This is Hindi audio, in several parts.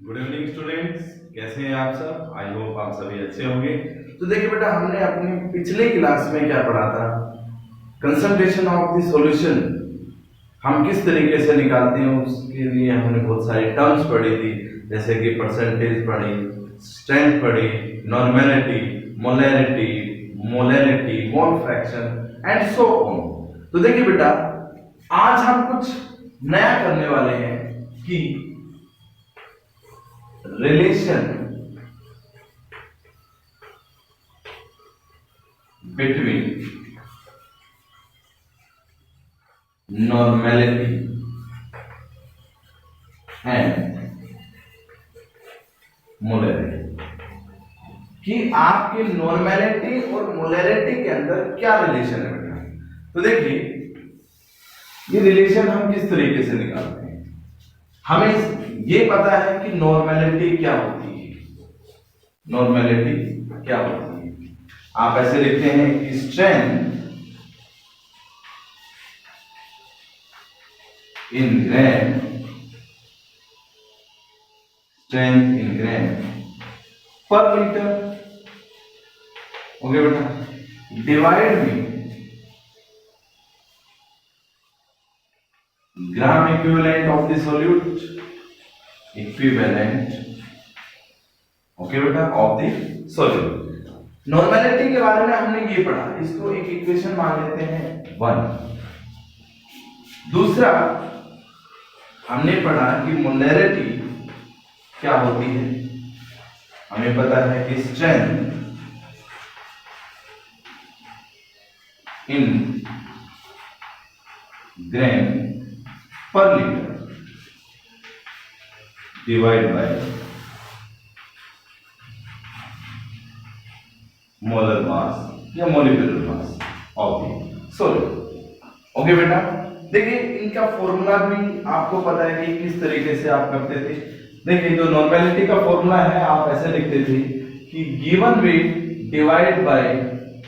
गुड इवनिंग स्टूडेंट्स, कैसे हैं आप सब। आई होप आप सभी अच्छे होंगे। तो देखिए बेटा, हमने अपनी पिछले क्लास में क्या पढ़ा था, कंसंट्रेशन ऑफ द सॉल्यूशन हम किस तरीके से निकालते हैं उसके लिए हमने बहुत सारी टर्म्स पढ़ी थी, जैसे कि परसेंटेज पढ़ी, स्ट्रेंथ पढ़ी, normality, molarity, molality, mole fraction and so on. तो देखिए बेटा, आज हम कुछ नया करने वाले हैं कि relation between normality and molarity, कि आपके नॉर्मेलिटी और मोलैरिटी के अंदर क्या रिलेशन है बेटा। तो देखिए, ये रिलेशन हम किस तरीके से निकालते हैं। हमें ये पता है कि नॉर्मेलिटी क्या होती है। नॉर्मेलिटी क्या होती है, आप ऐसे लिखते हैं कि strength in gram, strength in gram पर मीटर। ओके बेटा, डिवाइड में gram equivalent of the solute, equivalent okay बेटा ऑफ द सॉल्यूट। नॉर्मेलिटी के बारे में हमने ये पढ़ा, इसको एक इक्वेशन मान लेते हैं 1। दूसरा हमने पढ़ा कि मोलैरिटी क्या होती है। हमें पता है कि strength in gram per litre divide by molar mass या molecular mass of the solute. Okay बेटा, देखिए इनका फॉर्मूला भी आपको पता है कि किस तरीके से आप करते थे। देखिए, जो नॉर्मेलिटी का फॉर्मूला है, आप ऐसे लिखते थे कि given weight divide by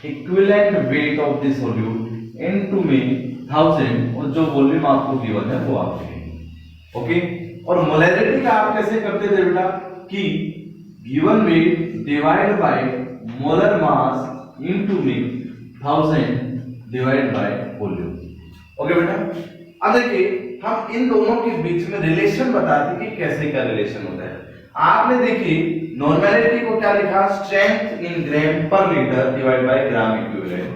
equivalent weight of the solute into में 1000, और जो वॉल्यूम आपको गिवन है वो आप लिखेंगे। ओके, और मोलैरिटी का आप कैसे करते थे बेटा, कि given weight divide by molar mass into में 1000 डिवाइड बाय वॉल्यूम। ओके बेटा, अब देखिए हम इन दोनों के बीच में रिलेशन बताते कि कैसे का रिलेशन होता है। आपने देखिए नॉर्मेलिटी को क्या लिखा, strength in gram per litre divide bye gram equivalent.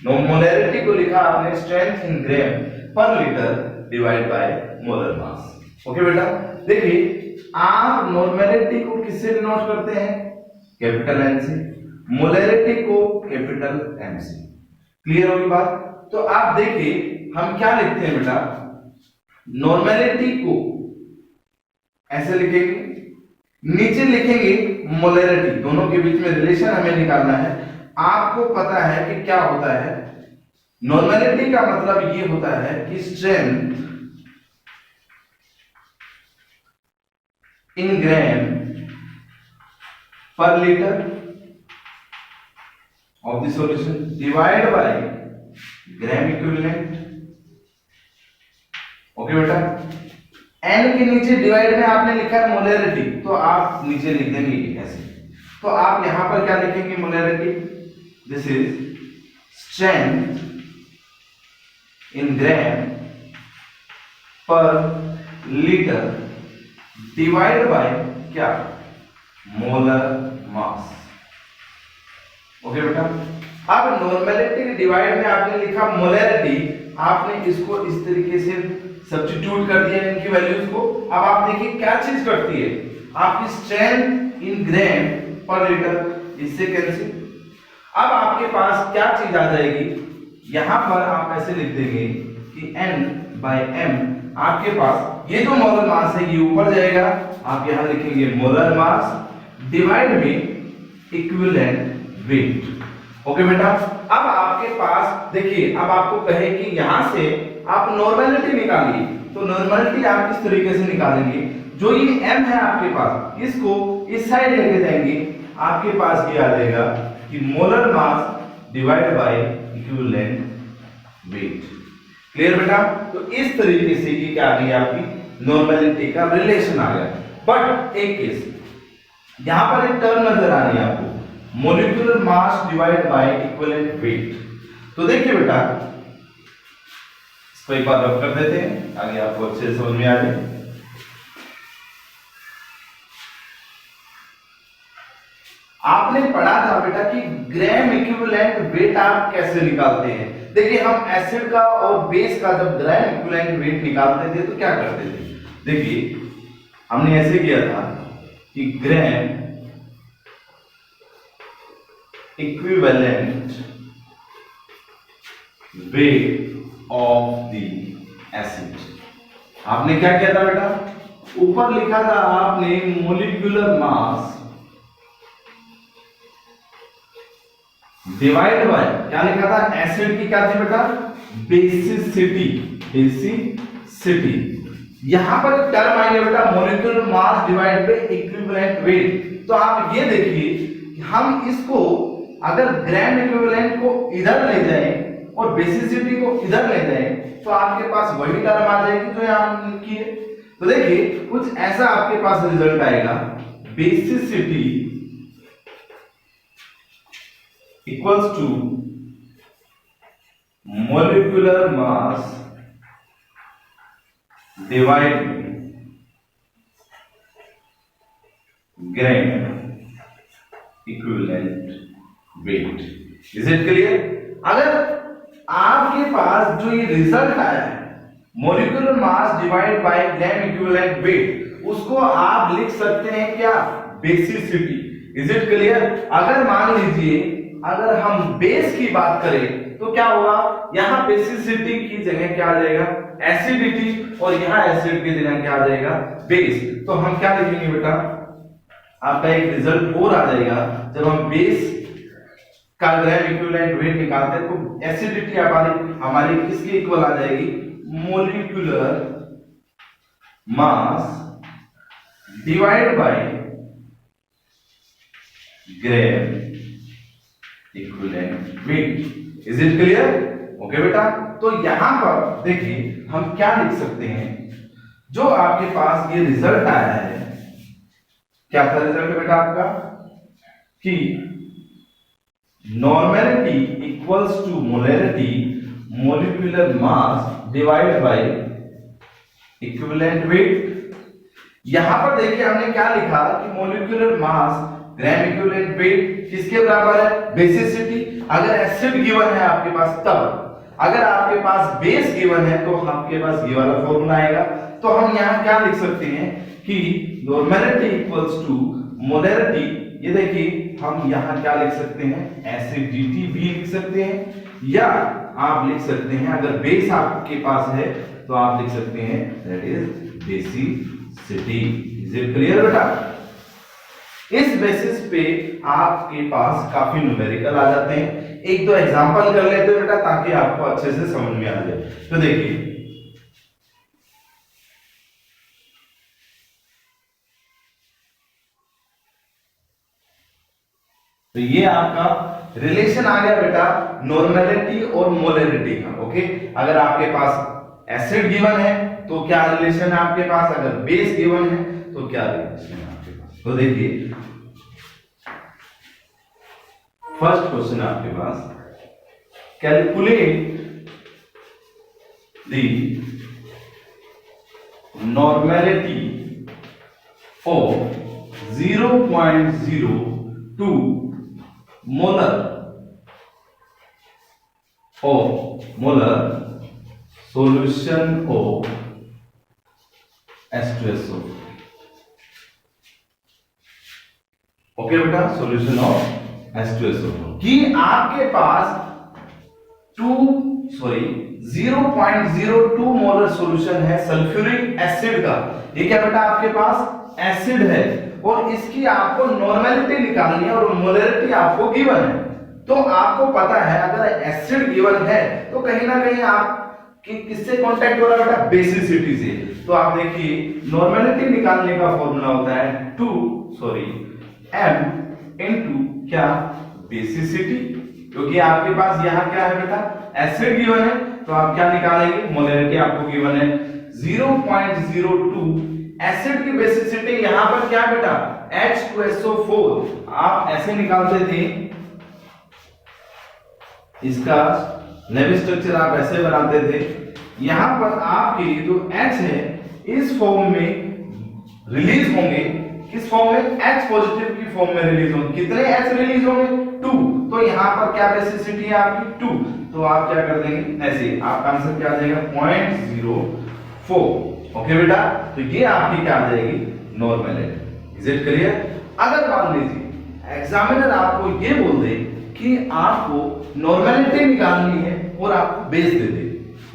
Molarity को लिखा आपने strength in gram per litre divide by molar mass. Okay बेटा, देखिए आप नॉर्मेलिटी को किससे डिनोट करते हैं, कैपिटल एन से, मोलैरिटी को कैपिटल एम से। क्लियर होगी बात। तो आप देखिए हम क्या लिखते हैं बेटा, नॉर्मेलिटी को ऐसे लिखेंगे, नीचे लिखेंगे मोलैरिटी, दोनों के बीच में रिलेशन हमें निकालना है। आपको पता है कि क्या होता है, नॉर्मेलिटी का मतलब ये होता है कि strength in gram per litre of the solution divide by gram equivalent. Okay बेटा, एन के नीचे डिवाइड में आपने लिखा है मोलैरिटी, तो आप नीचे लिख देंगे ऐसे। तो आप यहां पर क्या लिखेंगे, molarity, this is strength in gram per litre divide by क्या, मोलर मास। ओके बेटा, अब नॉर्मेलिटी के डिवाइड में आपने लिखा मोलैरिटी, आपने इसको इस तरीके से सब्स्टिट्यूट कर दिया इनकी वैल्यूज को। अब आप देखिए क्या चीज करती है, आपकी strength in gram per litre इससे कैंसिल। अब आपके पास क्या चीज आ जाएगी, यहां पर आप ऐसे लिख देंगे कि n बाय m, आपके पास ये जो मोलर मास है ये ऊपर जाएगा, आप यहां लिखेंगे मोलर मास डिवाइड में इक्विवेलेंट वेट। ओके बेटा, अब आपके पास देखिए, अब आपको कहे कि यहां से आप नॉर्मेलिटी निकालिए, तो नॉर्मेलिटी आप किस तरीके से निकालेंगे, जो ये m है आपके पास, इसको इस साइड लेके जाएंगे, आपके पास ये आ जाएगा कि molar mass divide by equivalent wait. Clear बेटा। तो इस तरीके से ये क्या आ गई आपकी नॉर्मेलिटी का रिलेशन आ गया। बट एक केस यहां पर एक टर्म नजर आ रही है आपको, molecular mass divide by equivalent wait. तो देखिए बेटा, इसको एक बार रब कर देते हैं ताकि आपको अच्छे से समझ में आ जाए। आपने पढ़ा था बेटा कि ग्राम इक्विवेलेंट वेट आप कैसे निकालते हैं। देखिए, हम एसिड का और बेस का जब ग्राम इक्विवेलेंट वेट निकालते थे तो क्या करते थे। देखिए, हमने ऐसे किया था कि ग्राम equivalent weight of the acid. आपने क्या किया था बेटा, ऊपर लिखा था आपने मोलिकुलर मास डिवाइड बाय, क्या लिखा था, एसिड की क्या थी बेटा, बेसिसिटी। बेसिसिटी, यहां पर एक टर्म आई है बेटा, molecular mass divide by equivalent wait. तो आप ये देखिए कि हम इसको अगर ग्राम इक्विवेलेंट को इधर ले जाएं और बेसिसिटी को इधर ले जाएं तो आपके पास वही टर्म आ जाएगी जो यहां लिखी है। तो देखिए, कुछ ऐसा आपके पास रिजल्ट आएगा, basicity equals to molecular mass divided gram equivalent weight। Is it clear? अगर आपके पास जो ये रिजल्ट आया है मोलिकुलर मास डिवाइड बाय ग्राम इक्विवेलेंट वेट, उसको आप लिख सकते हैं क्या, बेसिसिटी। Is it clear? अगर मान लीजिए अगर हम बेस की बात करें तो क्या होगा, यहां बेसिसिटी की जगह क्या आ जाएगा, एसिडिटी, और यहां एसिड की जगह क्या आ जाएगा, बेस। तो हम क्या लिखेंगे बेटा, आपका एक रिजल्ट और आ जाएगा, जब हम बेस का ग्राम इक्विवेलेंट वेट निकालते हैं तो एसिडिटी हमारी किसके इक्वल आ जाएगी, molecular mass divide bye gram equivalent wait. Is it clear? Okay बेटा, तो यहां पर देखिए हम क्या लिख सकते हैं, जो आपके पास ये रिजल्ट आया है, क्या था रिजल्ट बेटा आपका, कि normality equals to molarity molecular mass divide by equivalent weight. यहां पर देखिए हमने क्या लिखा कि molecular mass gram equivalent weight किसके बराबर है, बेसिसिटी। अगर एसिड गिवन है आपके पास तब, अगर आपके पास बेस गिवन है तो आपके पास ये वाला फॉर्मूला आएगा। तो हम यहां क्या लिख सकते हैं कि नॉर्मेलिटी इक्वल्स टू मोलैरिटी, ये देखिए हम यहां क्या लिख सकते हैं, एसिडिटी भी लिख सकते हैं, या आप लिख सकते हैं अगर बेस आपके पास है तो आप लिख सकते हैं that is basicity. Is it clear बेटा? इस बेसिस पे आपके पास काफी न्यूमेरिकल आ जाते हैं। एक दो एग्जांपल कर लेते हैं बेटा ताकि आपको अच्छे से समझ में आ जाए। तो देखिए, तो ये आपका रिलेशन आ गया बेटा नॉर्मेलिटी और मोलैरिटी का। ओके, अगर आपके पास एसिड गिवन है तो क्या रिलेशन है आपके पास, अगर बेस गिवन है तो क्या रिलेशन है आपके पास। तो देखिए, फर्स्ट क्वेश्चन आपके पास, calculate the normality of 0.02 molar solution of H2SO। Okay बेटा, सॉल्यूशन ऑफ H2SO कि आपके पास 0.02 मोलर सॉल्यूशन है सल्फ्यूरिक एसिड का। ये क्या बेटा आपके पास एसिड है और इसकी आपको नॉर्मेलिटी निकालनी है और मोलैरिटी आपको गिवन है। तो आपको पता है अगर एसिड गिवन है तो कहीं ना कहीं आप किससे कांटेक्ट हो रहा है बेटा, बेसिसिटी से। तो आप देखिए नॉर्मेलिटी निकालने का फॉर्मूला होता है m इनटू क्या, बेसिसिटी, क्योंकि आपके पास यहां क्या है बेटा, एसिड गिवन है तो आप क्या निकालेंगे, मोलैरिटी आपको गिवन है 0.02 एसिड की बेसिसिटी यहां पर क्या बेटा H2SO4 आप ऐसे निकालते थे, इसका लेवल स्ट्रक्चर आप ऐसे बनाते थे। यहां पर आपके जो H है इस फॉर्म में रिलीज होंगे, किस फॉर्म में H पॉजिटिव की फॉर्म में रिलीज होंगे। कितने H रिलीज होंगे 2, तो यहां पर क्या बेसिसिटी है आपकी 2, तो आप क्या कर देंगे ऐसे, आपका आंसर क्या आ जाएगा 0.04। ओके बेटा, तो ये आपकी क्या आ जाएगी नॉर्मलिटी। Is it clear? अगर मान लीजिए एग्जामिनर आपको ये बोल दे कि आपको नॉर्मलिटी निकालनी है और आपको बेस दे दे,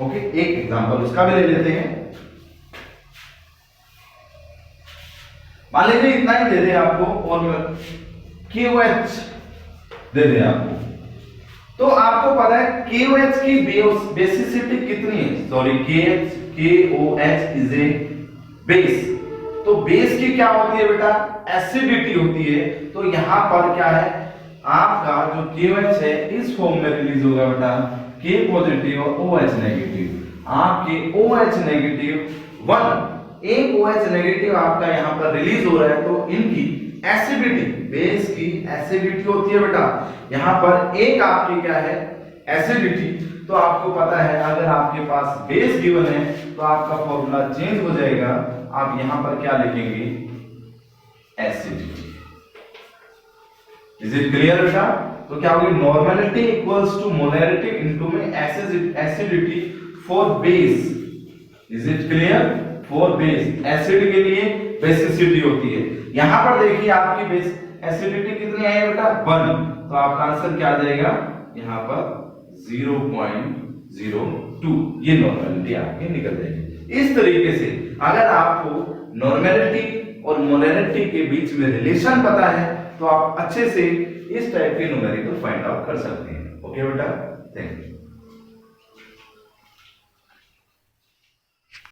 ओके, एक एग्जांपल उसका भी ले लेते हैं। मान लीजिए इतना ही दे दे आपको और KOH दे दे आपको, तो आपको पता है KOH की बेसिसिटी कितनी है, sorry KOH is a base, तो बेस की क्या होती है बेटा एसिडिटी होती है। तो यहां पर क्या है आपका जो KOH है इस फॉर्म में रिलीज होगा बेटा K पॉजिटिव और OH नेगेटिव। आपके OH नेगेटिव 1, एक OH नेगेटिव आपका यहां पर रिलीज हो रहा है, तो इनकी एसिडिटी, बेस की एसिडिटी होती है बेटा, यहां पर एक आपकी क्या है एसिडिटी। तो आपको पता है अगर आपके पास बेस गिवन है तो आपका फॉर्मूला चेंज हो जाएगा, आप यहां पर क्या लिखेंगे एसिडिटी। इज इट क्लियर बेटा? तो क्या होगी normality equals to molarity into में acidity for base. Is it clear? For base acid के लिए बेसिसिटी होती है। यहां पर देखिए आपकी बेस एसिडिटी कितनी आई है बेटा 1, तो आपका आंसर क्या आ जाएगा यहां पर 0.02, ये नॉर्मलिटी आपकी निकल जाएगी। इस तरीके से अगर आपको नॉर्मलिटी और मोलैरिटी के बीच में रिलेशन पता है तो आप अच्छे से इस टाइप के न्यूमेरिकल फाइंड आउट कर सकते हैं। ओके बेटा, थैंक यू।